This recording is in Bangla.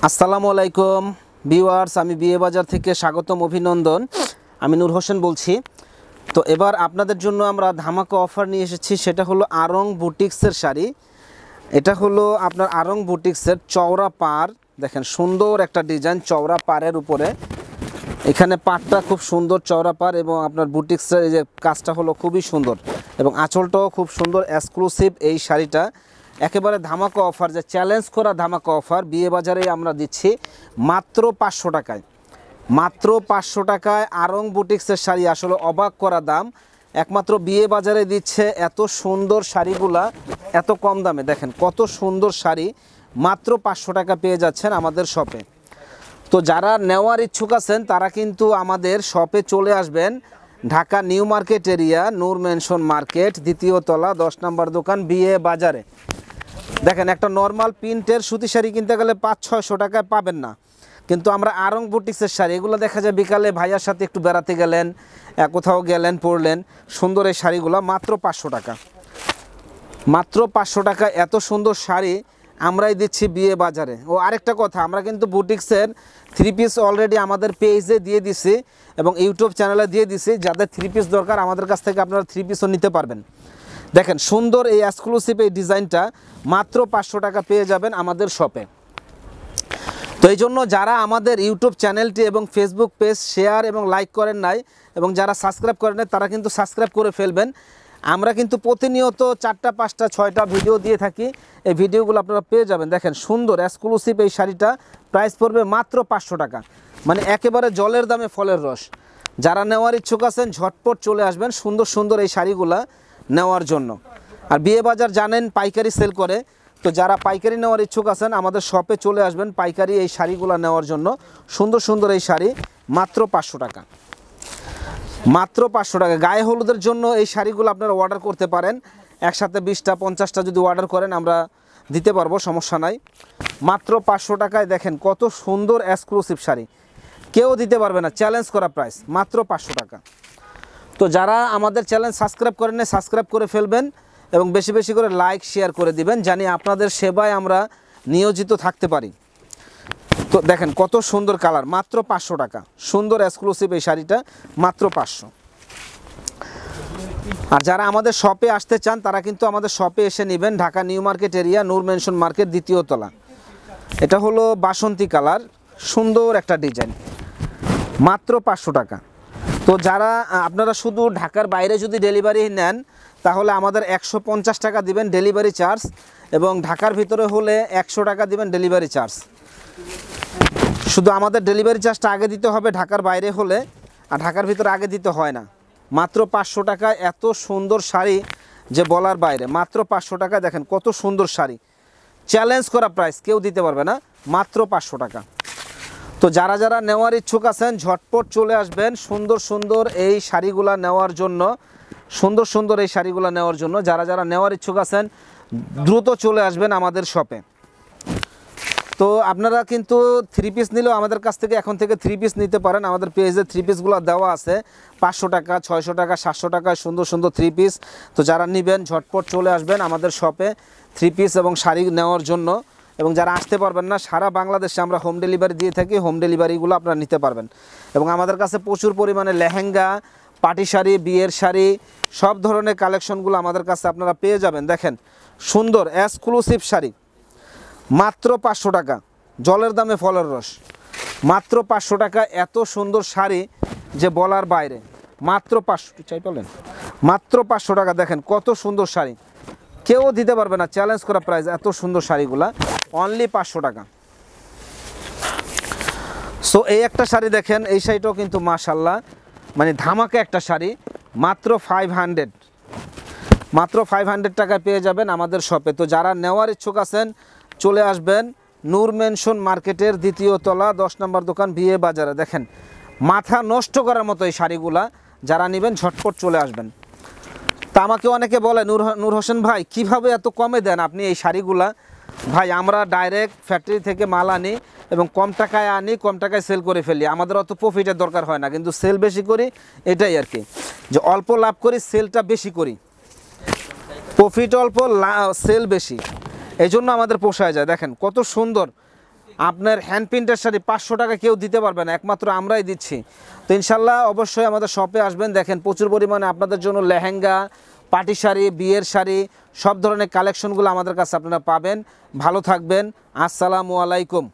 আসসালামু আলাইকুম ভিউয়ার্স, আমি বিয়ে বাজার থেকে স্বাগতম, অভিনন্দন। আমি নূর হোসেন বলছি। তো এবার আপনাদের জন্য আমরা ধামাকা অফার নিয়ে এসেছি, সেটা হলো আরং বুটিক্সের শাড়ি। এটা হলো আপনার আরং বুটিক্সের চওড়া পাড়। দেখেন সুন্দর একটা ডিজাইন চওড়া পাড়ের উপরে, এখানে পাড়টা খুব সুন্দর চওড়া পাড় এবং আপনার বুটিক্সের এই যে কাজটা হলো খুবই সুন্দর এবং আঁচলটাও খুব সুন্দর এক্সক্লুসিভ। এই শাড়িটা একেবারে ধামাকা অফার, যে চ্যালেঞ্জ করা ধামাকা অফার, বিয়ে বাজারে আমরা দিচ্ছি মাত্র 500 টাকায়। মাত্র 500 টাকায় আরং বুটিক্সের শাড়ি, আসলে অবাক করা দাম। একমাত্র বিয়ে বাজারে দিচ্ছে এত সুন্দর শাড়িগুলা এত কম দামে। দেখেন কত সুন্দর শাড়ি, মাত্র 500 টাকা পেয়ে যাচ্ছেন আমাদের শপে। তো যারা নেওয়ার ইচ্ছুক আছেন তারা কিন্তু আমাদের শপে চলে আসবেন। ঢাকা নিউ মার্কেট এরিয়া, নূর মেনশন মার্কেট, দ্বিতীয় তলা, 10 নম্বর দোকান, বিয়ে বাজারে। দেখেন একটা নর্মাল প্রিন্টের সুতি শাড়ি কিনতে গেলে 500-600 টাকায় পাবেন না, কিন্তু আমরা আরং বুটিক্সের শাড়ি, এগুলো দেখা যায় বিকালে ভাইয়ার সাথে একটু বেড়াতে গেলেন, কোথাও গেলেন, পরলেন, সুন্দর এই শাড়িগুলো মাত্র 500 টাকা। মাত্র 500 টাকা এত সুন্দর শাড়ি আমরাই দিচ্ছি বিয়ে বাজারে। ও আরেকটা কথা, আমরা কিন্তু বুটিক্সের 3 পিস অলরেডি আমাদের পেজে দিয়ে দিছি এবং ইউটিউব চ্যানেলে দিয়ে দিছি। যাদের 3 পিস দরকার আমাদের কাছ থেকে আপনারা 3 পিসও নিতে পারবেন। দেখেন সুন্দর এই এক্সক্লুসিভ এই ডিজাইনটা মাত্র 500 টাকা পেয়ে যাবেন আমাদের শপে। তো এই জন্য যারা আমাদের ইউটিউব চ্যানেলটি এবং ফেসবুক পেজ শেয়ার এবং লাইক করেন নাই এবং যারা সাবস্ক্রাইব করেন নাই তারা কিন্তু সাবস্ক্রাইব করে ফেলবেন। আমরা কিন্তু প্রতিনিয়ত 4টা 5টা 6টা ভিডিও দিয়ে থাকি, এই ভিডিওগুলো আপনারা পেয়ে যাবেন। দেখেন সুন্দর এক্সক্লুসিভ এই শাড়িটা, প্রাইস পড়বে মাত্র 500 টাকা, মানে একেবারে জলের দামে ফলের রস। যারা নেওয়ার ইচ্ছুক আছেন ঝটপট চলে আসবেন সুন্দর সুন্দর এই শাড়িগুলা নেওয়ার জন্য। আর বিয়ে বাজার জানেন পাইকারি সেল করে, তো যারা পাইকারি নেওয়ার ইচ্ছুক আছেন আমাদের শপে চলে আসবেন পাইকারি এই শাড়িগুলো নেওয়ার জন্য। সুন্দর সুন্দর এই শাড়ি মাত্র 500 টাকা, মাত্র 500 টাকা। গায়ে হলুদের জন্য এই শাড়িগুলো আপনারা অর্ডার করতে পারেন, একসাথে 20টা 50টা যদি অর্ডার করেন আমরা দিতে পারবো, সমস্যা নাই। মাত্র 500 টাকায় দেখেন কত সুন্দর এক্সক্লুসিভ শাড়ি, কেউ দিতে পারবে না, চ্যালেঞ্জ করা প্রাইস, মাত্র 500 টাকা। তো যারা আমাদের চ্যানেল সাবস্ক্রাইব করেন না সাবস্ক্রাইব করে ফেলবেন এবং বেশি বেশি করে লাইক শেয়ার করে দিবেন, জানি আপনাদের সেবায় আমরা নিয়োজিত থাকতে পারি। তো দেখেন কত সুন্দর কালার, মাত্র 500 টাকা, সুন্দর এক্সক্লুসিভ এই শাড়িটা মাত্র 500। আর যারা আমাদের শপে আসতে চান তারা কিন্তু আমাদের শপে এসে নেবেন। ঢাকা নিউ মার্কেট এরিয়া, নূর মেনশন মার্কেট, দ্বিতীয় তলা। এটা হলো বাসন্তী কালার, সুন্দর একটা ডিজাইন, মাত্র 500 টাকা। তো যারা আপনারা শুধু ঢাকার বাইরে যদি ডেলিভারি নেন তাহলে আমাদের 150 টাকা দিবেন ডেলিভারি চার্জ, এবং ঢাকার ভিতরে হলে 100 টাকা দিবেন ডেলিভারি চার্জ। শুধু আমাদের ডেলিভারি চার্জটা আগে দিতে হবে ঢাকার বাইরে হলে, আর ঢাকার ভিতরে আগে দিতে হয় না। মাত্র 500 টাকা এত সুন্দর শাড়ি যে বলার বাইরে, মাত্র 500 টাকা। দেখেন কত সুন্দর শাড়ি, চ্যালেঞ্জ করা প্রাইস, কেউ দিতে পারবে না, মাত্র 500 টাকা। তো যারা যারা নেওয়ার ইচ্ছুক আছেন ঝটপট চলে আসবেন সুন্দর সুন্দর এই শাড়িগুলা নেওয়ার জন্য, সুন্দর সুন্দর এই শাড়িগুলা নেওয়ার জন্য। যারা যারা নেওয়ার ইচ্ছুক আছেন দ্রুত চলে আসবেন আমাদের শপে। তো আপনারা কিন্তু 3 পিস নিলেও আমাদের কাছ থেকে এখন থেকে 3 পিস নিতে পারেন, আমাদের পেজে 3 পিসগুলো দেওয়া আছে 500 টাকা, 600 টাকা, 700 টাকা, সুন্দর সুন্দর 3 পিস। তো যারা নেবেন ঝটপট চলে আসবেন আমাদের শপে 3 পিস এবং শাড়ি নেওয়ার জন্য। এবং যারা আসতে পারবেন না, সারা বাংলাদেশে আমরা হোম ডেলিভারি দিয়ে থাকি, হোম ডেলিভারিগুলো আপনারা নিতে পারবেন। এবং আমাদের কাছে প্রচুর পরিমাণে লেহেঙ্গা, পার্টি শাড়ি, বিয়ের শাড়ি, সব ধরনের কালেকশনগুলো আমাদের কাছে আপনারা পেয়ে যাবেন। দেখেন সুন্দর এক্সক্লুসিভ শাড়ি, মাত্র 500 টাকা, জলের দামে ফলের রস, মাত্র 500 টাকা এত সুন্দর শাড়ি যে বলার বাইরে, মাত্র 500 চাই পেলেন, মাত্র 500 টাকা। দেখেন কত সুন্দর শাড়ি, কেউ দিতে পারবে না, চ্যালেঞ্জ করা প্রাইস, এত সুন্দর শাড়িগুলা অনলি 500 টাকা। সো এই একটা শাড়ি দেখেন, এই শাড়িটাও কিন্তু মাশাল্লাহ মানে ধামাকা একটা শাড়ি, মাত্র 500, মাত্র 500 টাকায় পেয়ে যাবেন আমাদের শপে। তো যারা নেওয়ার ইচ্ছুক আছেন চলে আসবেন নূর মেনশন মার্কেটের দ্বিতীয় তলা, 10 নম্বর দোকান, বিয়ে বাজারে। দেখেন মাথা নষ্ট করার মতো এই শাড়িগুলা, যারা নেবেন ঝটপট চলে আসবেন। তা আমাকে অনেকে বলে নূর হোসেন ভাই কিভাবে এত কমে দেন আপনি এই শাড়িগুলা? ভাই আমরা ডাইরেক্ট ফ্যাক্টরি থেকে মাল আনি এবং কম টাকায় আনি, কম টাকায় সেল করে ফেলি, আমাদের অত প্রফিটের দরকার হয় না, কিন্তু সেল বেশি করি, এটাই আর কি, যে অল্প লাভ করি, সেলটা বেশি করি, প্রফিট অল্প সেল বেশি, এই জন্য আমাদের পোষায় যায়। দেখেন কত সুন্দর আপনার হ্যান্ড প্রিন্টের শাড়ি 500 টাকা কেউ দিতে পারবে না, একমাত্র আমরাই দিচ্ছি। তো ইনশাল্লাহ অবশ্যই আমাদের শপে আসবেন। দেখেন প্রচুর পরিমাণে আপনাদের জন্য লেহেঙ্গা, পাটি শাড়ি, বিয়ের শাড়ি, সব ধরনের কালেকশনগুলো আমাদের কাছে আপনারা পাবেন। ভালো থাকবেন। আসসালামু আলাইকুম।